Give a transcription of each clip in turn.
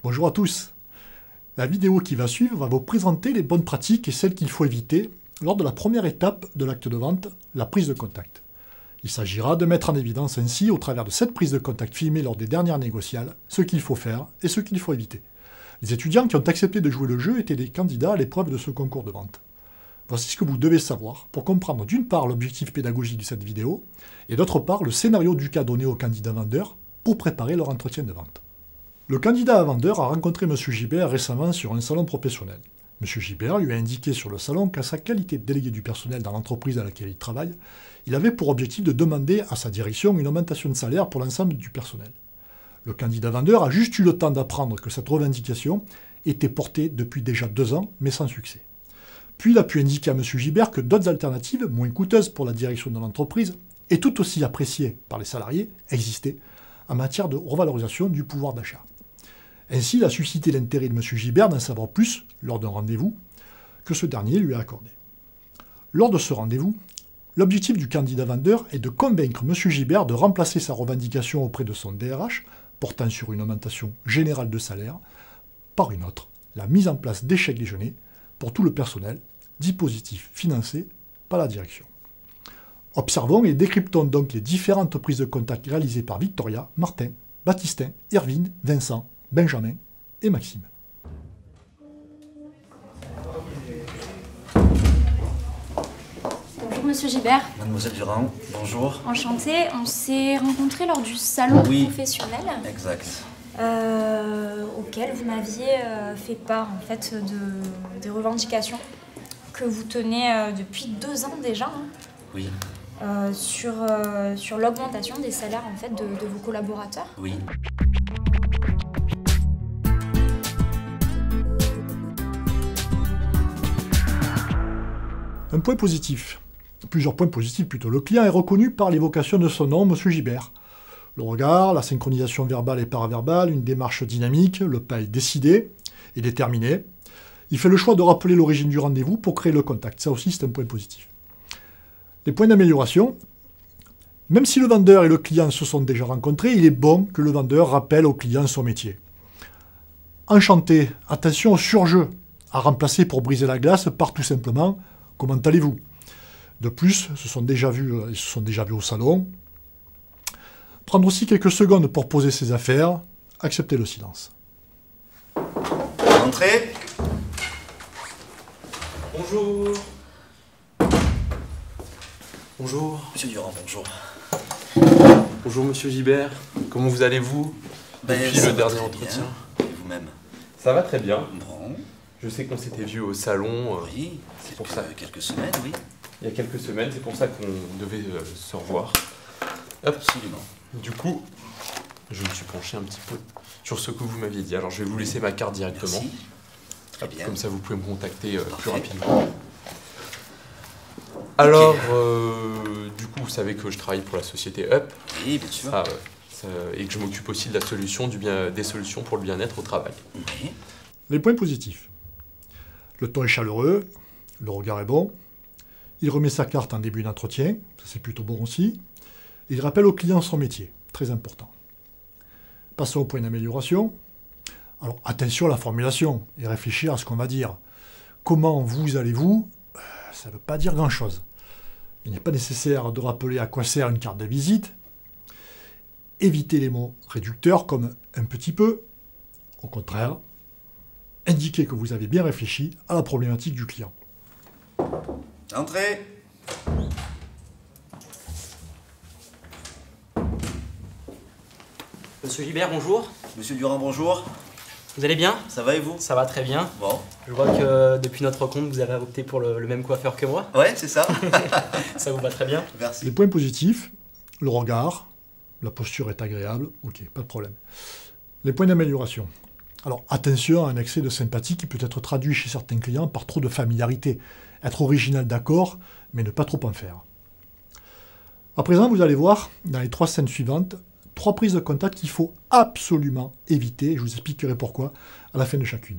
Bonjour à tous. La vidéo qui va suivre va vous présenter les bonnes pratiques et celles qu'il faut éviter lors de la première étape de l'acte de vente, la prise de contact. Il s'agira de mettre en évidence ainsi, au travers de cette prise de contact filmée lors des dernières négociales, ce qu'il faut faire et ce qu'il faut éviter. Les étudiants qui ont accepté de jouer le jeu étaient des candidats à l'épreuve de ce concours de vente. Voici ce que vous devez savoir pour comprendre d'une part l'objectif pédagogique de cette vidéo et d'autre part le scénario du cas donné aux candidats vendeurs pour préparer leur entretien de vente. Le candidat à vendeur a rencontré M. Gibert récemment sur un salon professionnel. M. Gibert lui a indiqué sur le salon qu'à sa qualité de délégué du personnel dans l'entreprise dans laquelle il travaille, il avait pour objectif de demander à sa direction une augmentation de salaire pour l'ensemble du personnel. Le candidat vendeur a juste eu le temps d'apprendre que cette revendication était portée depuis déjà 2 ans, mais sans succès. Puis il a pu indiquer à M. Gibert que d'autres alternatives, moins coûteuses pour la direction de l'entreprise, et tout aussi appréciées par les salariés, existaient en matière de revalorisation du pouvoir d'achat. Ainsi, il a suscité l'intérêt de M. Gibert d'en savoir plus lors d'un rendez-vous que ce dernier lui a accordé. Lors de ce rendez-vous, l'objectif du candidat vendeur est de convaincre M. Gibert de remplacer sa revendication auprès de son DRH, portant sur une augmentation générale de salaire, par une autre, la mise en place d'échec déjeuner pour tout le personnel, dispositif financé par la direction. Observons et décryptons donc les différentes prises de contact réalisées par Victoria, Martin, Baptistin, Irvine, Vincent, Benjamin et Maxime. Bonjour Monsieur Gibert. Mademoiselle Durand, bonjour. Enchantée, on s'est rencontrés lors du salon professionnel. Exact. Auquel vous m'aviez fait part en fait des revendications que vous tenez depuis 2 ans déjà. Hein. Oui. Sur l'augmentation des salaires en fait de vos collaborateurs. Oui. Un point positif. Plusieurs points positifs plutôt. Le client est reconnu par l'évocation de son nom, M. Gibert. Le regard, la synchronisation verbale et paraverbale, une démarche dynamique, le pas est décidé et déterminé. Il fait le choix de rappeler l'origine du rendez-vous pour créer le contact. Ça aussi, c'est un point positif. Les points d'amélioration. Même si le vendeur et le client se sont déjà rencontrés, il est bon que le vendeur rappelle au client son métier. Enchanté, attention au surjeu, à remplacer pour briser la glace par tout simplement « Comment allez-vous » De plus, ils se sont déjà vus au salon. Prendre aussi quelques secondes pour poser ses affaires, accepter le silence. Entrez. Bonjour. Bonjour. Monsieur Durand, bonjour. Bonjour Monsieur Gibert. Comment vous allez-vous depuis le dernier entretien? Et vous-même? Ça va très bien. Bon. Je sais qu'on s'était vu au salon. Oui, c'est pour ça. Quelques semaines, oui. Il y a quelques semaines, c'est pour ça qu'on devait se revoir. Hop. Absolument. Du coup, je me suis penché un petit peu sur ce que vous m'aviez dit. Alors je vais vous laisser ma carte directement. Merci. Très bien. Comme ça vous pouvez me contacter plus Parfait. rapidement. Alors, du coup, vous savez que je travaille pour la société Up. Oui, bien sûr. Et que je m'occupe aussi de la solution des solutions pour le bien-être au travail. Oui. Les points positifs. Le ton est chaleureux, le regard est bon, il remet sa carte en début d'entretien, ça c'est plutôt bon aussi, il rappelle au client son métier, très important. Passons au point d'amélioration. Alors attention à la formulation et réfléchir à ce qu'on va dire. Comment vous allez-vous? Ça ne veut pas dire grand-chose. Il n'est pas nécessaire de rappeler à quoi sert une carte de visite. Évitez les mots réducteurs comme un petit peu. Au contraire, indiquez que vous avez bien réfléchi à la problématique du client. Entrez. Monsieur Gibert, bonjour. Monsieur Durand, bonjour. Vous allez bien? Ça va et vous? Ça va très bien. Bon. Je vois que depuis notre rencontre, vous avez opté pour le même coiffeur que moi. Ouais, c'est ça. Ça vous va très bien. Merci. Les points positifs, le regard, la posture est agréable, ok, pas de problème. Les points d'amélioration. Alors attention à un excès de sympathie qui peut être traduit chez certains clients par trop de familiarité. Être original d'accord, mais ne pas trop en faire. À présent, vous allez voir, dans les 3 scènes suivantes, 3 prises de contact qu'il faut absolument éviter. Je vous expliquerai pourquoi à la fin de chacune.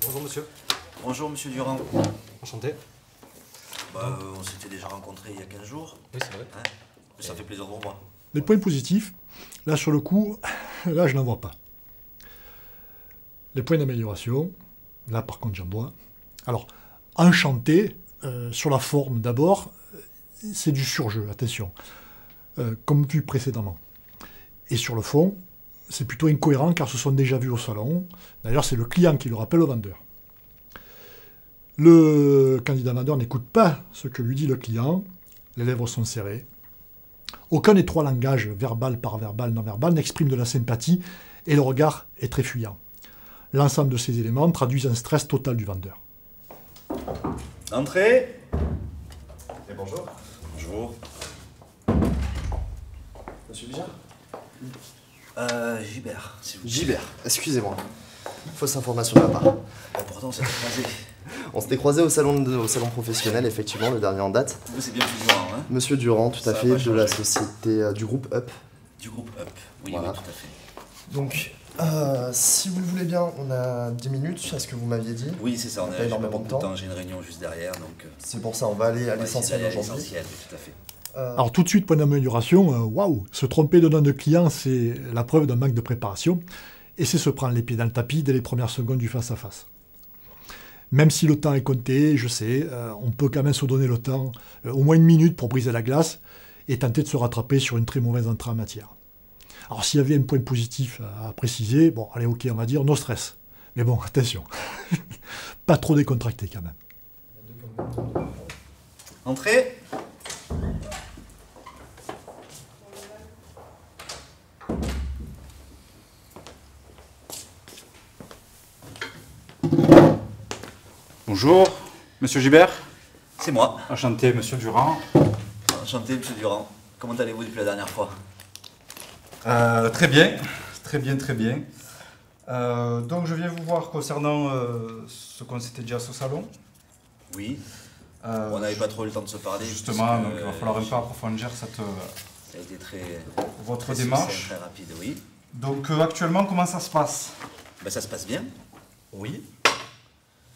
Bonjour monsieur. Bonjour monsieur Durand. Enchanté. On s'était déjà rencontrés il y a 15 jours. Oui, c'est vrai. Hein, mais ça fait plaisir de vous revoir. Les points positifs, là sur le coup, là je n'en vois pas. Les points d'amélioration, là par contre j'en vois. Alors, enchanté, sur la forme d'abord, c'est du surjeu, attention, comme vu précédemment. Et sur le fond, c'est plutôt incohérent car ce sont déjà vus au salon. D'ailleurs, c'est le client qui le rappelle au vendeur. Le candidat vendeur n'écoute pas ce que lui dit le client, les lèvres sont serrées. Aucun des trois langages, verbal, paraverbal, non-verbal, n'exprime de la sympathie et le regard est très fuyant. L'ensemble de ces éléments traduisent un stress total du vendeur. Entrez. Et bonjour. Bonjour. Monsieur Bijard. Gilbert, s'il vous plaît. Gilbert, excusez-moi. Fausse information de ma part. Pourtant, c'est croisé. On s'était croisés au salon professionnel, effectivement, le dernier en date. Vous, c'est bien plus Durand, hein. Monsieur Durand, tout Ça à a fait, pas de changé. la société du groupe Up. Du groupe Up. Oui, Voilà. oui, tout à fait. Donc, si vous le voulez bien, on a 10 minutes, à ce que vous m'aviez dit. Oui, c'est ça, Pas j'ai pas énormément beaucoup de de temps. temps, j'ai une réunion juste derrière, donc... C'est pour ça, on va aller à on va l'essentiel essayer d'aller à aujourd'hui. l'essentiel, oui, tout à fait. Alors tout de suite, point d'amélioration, waouh, se tromper de nom de client, c'est la preuve d'un manque de préparation, et c'est se prendre les pieds dans le tapis dès les premières secondes du face-à-face. Même si le temps est compté, je sais, on peut quand même se donner le temps, au moins une minute pour briser la glace, et tenter de se rattraper sur une très mauvaise entrée en matière. Alors s'il y avait un point positif à préciser, bon, allez, ok, on va dire no stress. Mais bon, attention, pas trop décontracté quand même. Entrez. Bonjour, Monsieur Gilbert. C'est moi. Enchanté, Monsieur Durand. Enchanté, monsieur Durand. Comment allez-vous depuis la dernière fois? Très bien, très bien, très bien. Donc je viens vous voir concernant ce qu'on s'était dit à ce salon. Oui. On n'avait pas trop eu le temps de se parler. Justement, parce que, donc il va falloir un peu approfondir ça a été votre très démarche. succinct, très rapide, oui. Donc actuellement, comment ça se passe? Ben, ça se passe bien. Oui.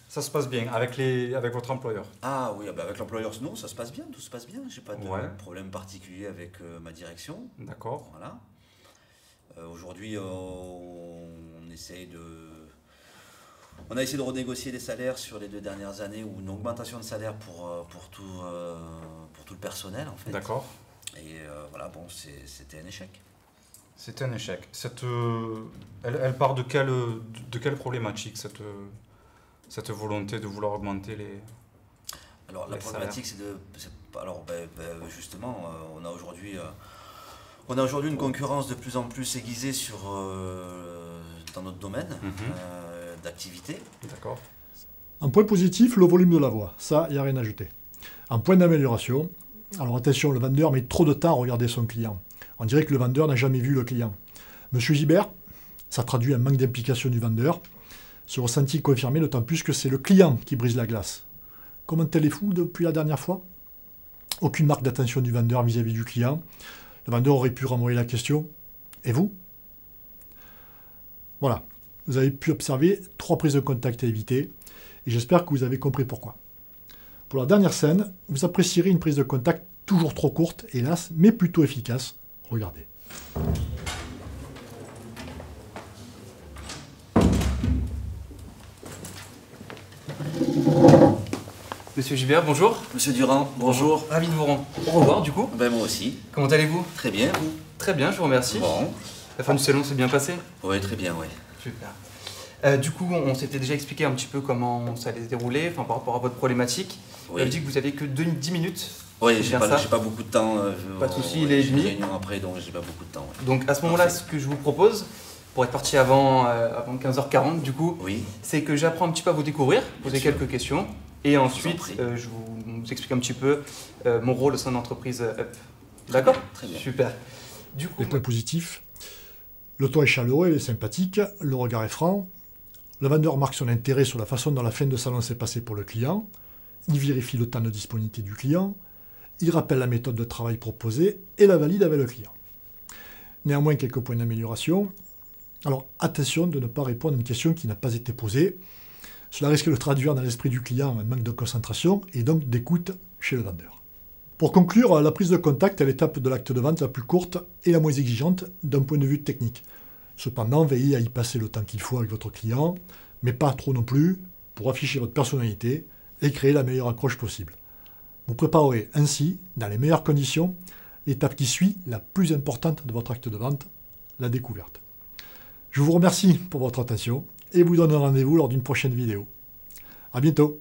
Ça se passe bien avec votre employeur. Ah oui, ben, avec l'employeur, non, ça se passe bien, tout se passe bien. J'ai pas de Ouais. problème particulier avec ma direction. D'accord. Voilà. Aujourd'hui, on essaye de... On a essayé de renégocier les salaires sur les 2 dernières années, ou une augmentation de salaire pour tout le personnel, en fait. D'accord. Et voilà, bon, c'était un échec. C'était un échec. Elle part de quelle problématique, cette volonté de vouloir augmenter les... Alors la Les problématique, justement, on a aujourd'hui une concurrence de plus en plus aiguisée dans notre domaine d'activité. D'accord. En point positif, le volume de la voix. Ça, il n'y a rien à ajouter. En point d'amélioration, alors attention, le vendeur met trop de temps à regarder son client. On dirait que le vendeur n'a jamais vu le client. Monsieur Gilbert, ça traduit un manque d'implication du vendeur. Ce ressenti confirmé, d'autant plus que c'est le client qui brise la glace. Comment allez-vous depuis la dernière fois? Aucune marque d'attention du vendeur vis-à-vis du client. Le vendeur aurait pu renvoyer la question. Et vous? Voilà. Vous avez pu observer 3 prises de contact à éviter. Et j'espère que vous avez compris pourquoi. Pour la dernière scène, vous apprécierez une prise de contact toujours trop courte, hélas, mais plutôt efficace. Regardez. Monsieur Gilbert, bonjour. Monsieur Durand, bonjour. Ravi de vous revoir du coup. Ben moi aussi. Comment allez-vous? Très bien, vous? Très bien, je vous remercie. Bon. La fin du salon s'est bien passée? Oui, très bien, oui. Super. Du coup, on s'était déjà expliqué un petit peu comment ça allait se dérouler, par rapport à votre problématique. Vous Oui. avez dit que vous aviez que 10 minutes. Oui, C'est j'ai bien pas, ça. j'ai pas beaucoup de temps. Pas de souci, il est j'ai une demi. réunion après, donc j'ai pas beaucoup de temps. Ouais. Donc à ce moment-là, Parfait. ce que je vous propose, pour être parti avant 15h40 du coup, Oui. c'est que j'apprends un petit peu à vous découvrir, poser sûr. quelques questions, et ensuite prie. je vous explique un petit peu mon rôle au sein de l'entreprise Up. D'accord? Très bien. Super. Du coup, Les points positifs. Le ton est chaleureux et sympathique. Le regard est franc. Le vendeur marque son intérêt sur la façon dont la fin de salon s'est passée pour le client. Il vérifie le temps de disponibilité du client. Il rappelle la méthode de travail proposée et la valide avec le client. Néanmoins, quelques points d'amélioration. Alors, attention de ne pas répondre à une question qui n'a pas été posée. Cela risque de traduire dans l'esprit du client un manque de concentration et donc d'écoute chez le vendeur. Pour conclure, la prise de contact est l'étape de l'acte de vente la plus courte et la moins exigeante d'un point de vue technique. Cependant, veillez à y passer le temps qu'il faut avec votre client, mais pas trop non plus, pour afficher votre personnalité et créer la meilleure accroche possible. Vous préparerez ainsi, dans les meilleures conditions, l'étape qui suit, la plus importante de votre acte de vente, la découverte. Je vous remercie pour votre attention et vous donne rendez-vous lors d'une prochaine vidéo. À bientôt.